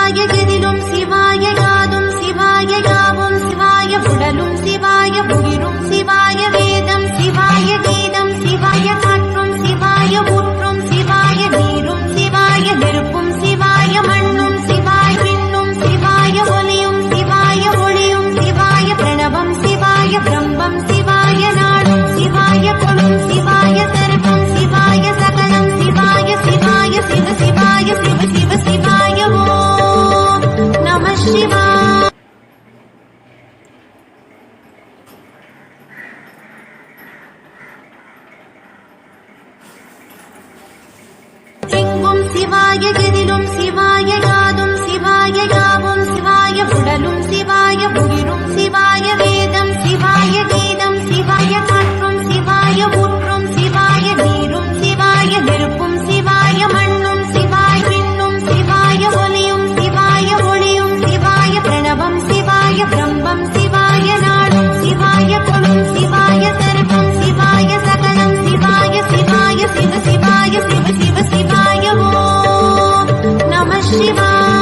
சிவாய எதிலும் சிவாய யாதும் சிவாய யாவும் சிவாய உடலும் சிவாய உயிரும் சிவாய வேதம் சிவாய கீதம் சிவாய காற்றும் சிவாய ஊற்றும் சிவாய நீரும் சிவாய நெருப்பும் சிவாய மண்ணும் சிவாய விண்ணும் சிவாய ஒலியும் சிவாய ஒளியும் சிவாய பிரணவம் சிவாய பிரம்மம் சிவாய நாடும் சிவாய குலும் சிவாய சர்வம் சிவாய சகலம் சிவாய சிவாய சிவ சிவாய சிவ சிவ சிவாய ஓம் நம சிவாய. எங்கும் சிவாய எதிலும் சிவாய யாதும் சிவாய யாவும் சிவாய உடலும் சிவாய உயிரும் சிவாய வேதம் சிவாய கீதம் சிவாய காற்றும் சிவாய ஊற்றும் சிவாய நீரும் சிவாய நெருப்பும் சிவாய மண்ணும் சிவாய விண்ணும் சிவாய ஒலியும் சிவாய ஒளியும் சிவாய பிரணவம் சிவாய பிரம்மம் சிவாய நாடும் சிவாய குலும் சிவாய சர்வம் சிவாய சகலம் சிவாய சிவாய சிவ சிவாய சிவ சிவ சிவாய ஓம் நம சிவாய.